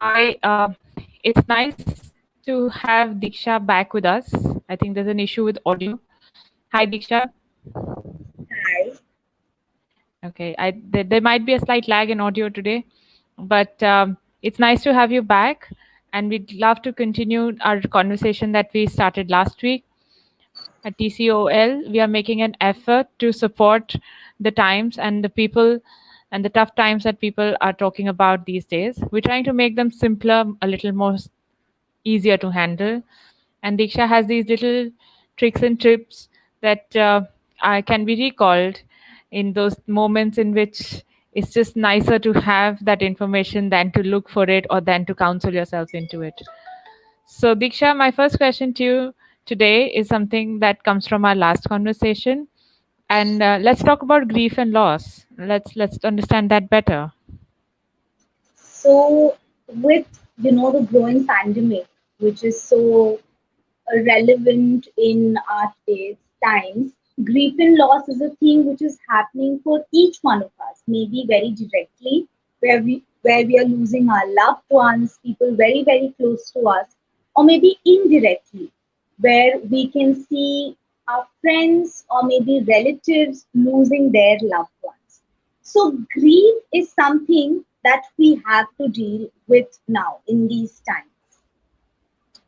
Hi, it's nice to have Diksha back with us. I think there's an issue with audio. Hi, Diksha. Hi. Okay, there might be a slight lag in audio today, but it's nice to have you back, and we'd love to continue our conversation that we started last week at TCOL. We are making an effort to support the times and the people and the tough times that people are talking about these days. We're trying to make them simpler, a little more easier to handle. And Diksha has these little tricks and tips that can be recalled in those moments in which it's just nicer to have that information than to look for it or than to counsel yourself into it. So, Diksha, my first question to you today is something that comes from our last conversation. And let's talk about grief and loss. Let's understand that better. So, with the growing pandemic, which is so relevant in our today's times, grief and loss is a thing which is happening for each one of us. Maybe very directly, where we are losing our loved ones, people very very close to us, or maybe indirectly, where we can see our friends or maybe relatives losing their loved ones. So, grief is something that we have to deal with now in these times.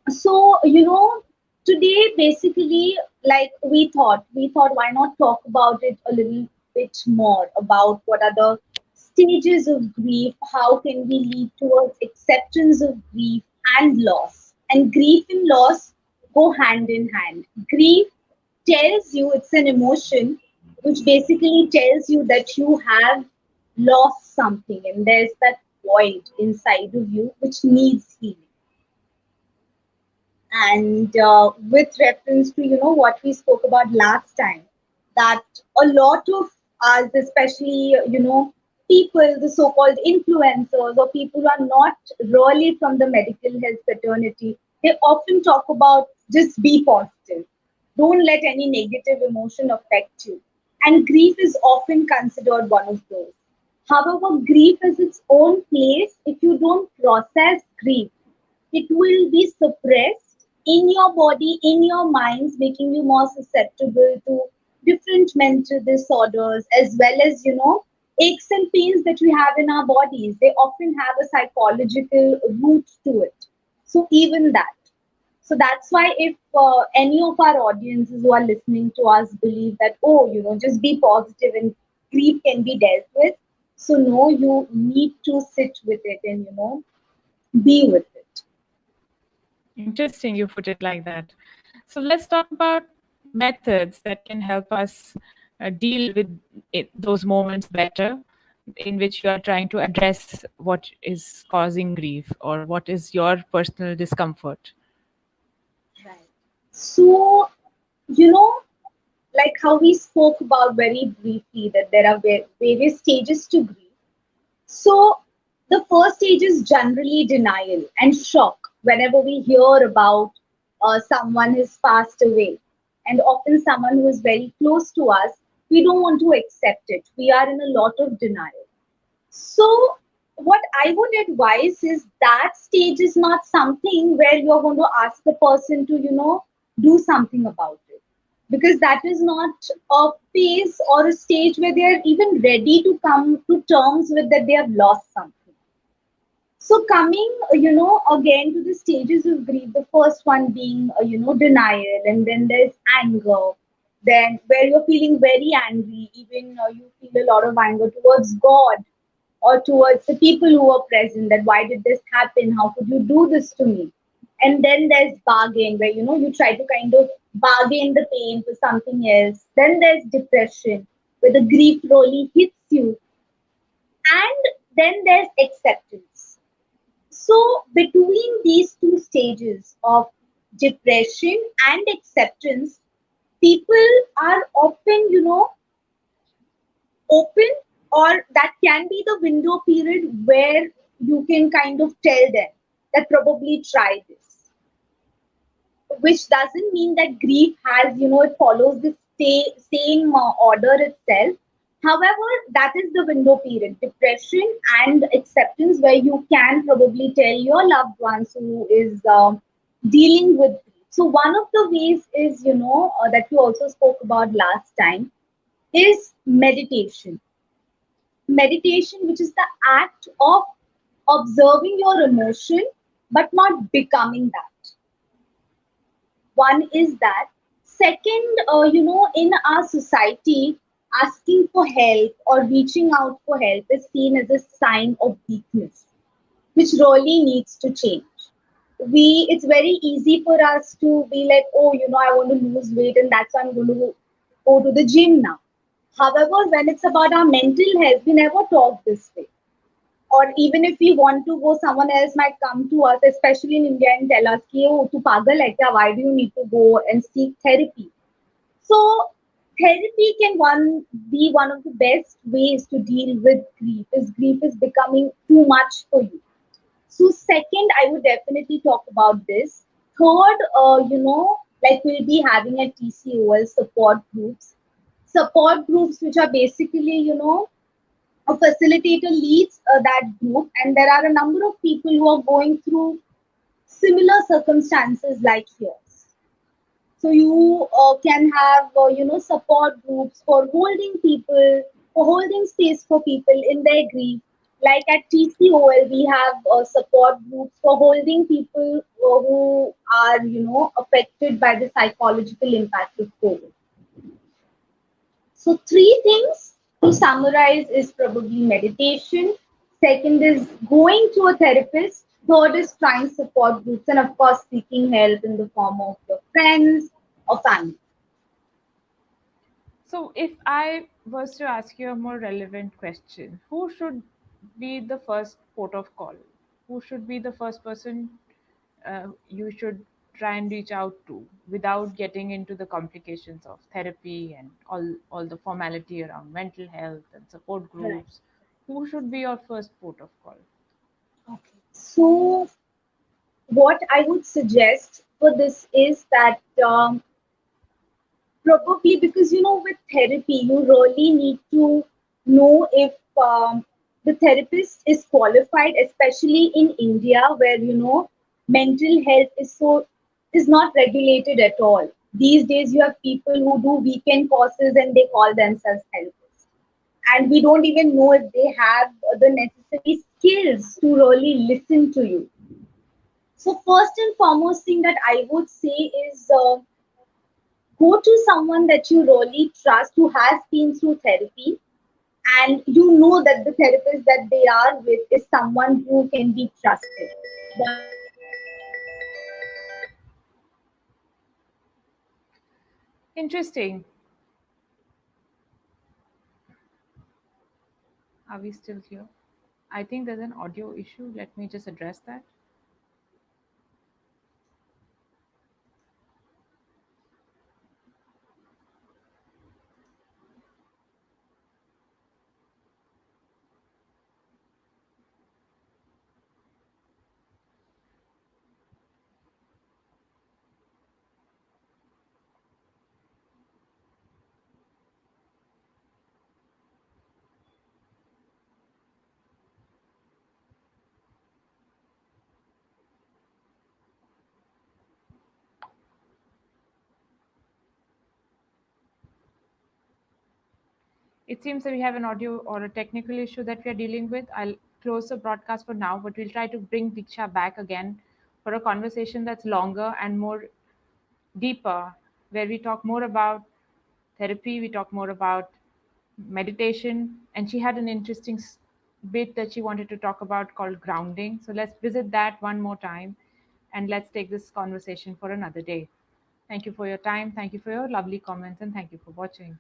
So, today basically, like we thought, why not talk about it a little bit more about what are the stages of grief, how can we lead towards acceptance of grief and loss. And grief and loss go hand in hand. Grief tells you it's an emotion which basically tells you that you have lost something and there's that void inside of you which needs healing. And with reference to what we spoke about last time, that a lot of us, especially people, the so-called influencers or people who are not really from the medical health fraternity, they often talk about just be positive, don't let any negative emotion affect you, and grief is often considered one of those. However, grief is its own place. If you don't process grief, it will be suppressed in your body, in your minds, making you more susceptible to different mental disorders, as well as, aches and pains that we have in our bodies. They often have a psychological root to it. So, even that. So, that's why if any of our audiences who are listening to us believe that, oh, just be positive and grief can be dealt with. So, no, you need to sit with it and, be with it. Interesting, you put it like that. So let's talk about methods that can help us deal with those moments better, in which you are trying to address what is causing grief or what is your personal discomfort. Right. So, you know, like how we spoke about very briefly, that there are various stages to grief. So, the first stage is generally denial and shock whenever we hear about someone has passed away. And often, someone who is very close to us, we don't want to accept it. We are in a lot of denial. So, what I would advise is that stage is not something where you're going to ask the person to, do something about it. Because that is not a phase or a stage where they are even ready to come to terms with that they have lost something. So, coming, again to the stages of grief, the first one being, denial, and then there's anger, then where you're feeling very angry, even you feel a lot of anger towards God or towards the people who were present, that why did this happen, how could you do this to me. And then there's bargain, where you try to kind of bargain the pain for something else. Then there's depression, where the grief really hits you. And then there's acceptance. So between these two stages of depression and acceptance, people are often open, or that can be the window period where you can kind of tell them that probably try this, which doesn't mean that grief has it follows the same order itself, However, that is the window period, depression and acceptance, where you can probably tell your loved ones who is dealing with grief. So one of the ways is, that we also spoke about last time, is meditation. Meditation, which is the act of observing your emotion but not becoming that. One is that. Second, in our society, asking for help or reaching out for help is seen as a sign of weakness, which really needs to change. It's very easy for us to be like, oh, I want to lose weight and that's why I'm going to go to the gym now. However, when it's about our mental health, we never talk this way. Or even if we want to go, someone else might come to us, especially in India, and tell us, "Ki, oh, tu pagal hai kya? Why do you need to go and seek therapy?" So therapy can be one of the best ways to deal with grief. If grief is becoming too much for you. So second, I would definitely talk about this. Third, like we'll be having a TCOL support groups which are basically, a facilitator leads that group, and there are a number of people who are going through similar circumstances like yours. So you can have support groups for holding people, for holding space for people in their grief. Like at TCOL, we have support groups for holding people who are affected by the psychological impact of COVID. So three things to summarize is probably meditation. Second is going to a therapist. Third is trying support groups, and of course seeking help in the form of your friends or family. So, if I was to ask you a more relevant question, who should be the first port of call? Who should be the first person you should try and reach out to without getting into the complications of therapy and all the formality around mental health and support Right. groups? Who should be your first port of call? Okay. So what I would suggest for this is that probably because with therapy, you really need to know if the therapist is qualified, especially in India, where mental health is not regulated at all. These days, you have people who do weekend courses and they call themselves therapists, and we don't even know if they have the necessary skills to really listen to you. So first and foremost thing that I would say is. Go to someone that you really trust who has been through therapy, and you know that the therapist that they are with is someone who can be trusted. Interesting. Are we still here? I think there's an audio issue. Let me just address that. It seems that we have an audio or a technical issue that we are dealing with. I'll close the broadcast for now, but we'll try to bring Diksha back again for a conversation that's longer and more deeper, where we talk more about therapy, we talk more about meditation, and she had an interesting bit that she wanted to talk about called grounding. So let's visit that one more time and let's take this conversation for another day. Thank you for your time. Thank you for your lovely comments, and thank you for watching.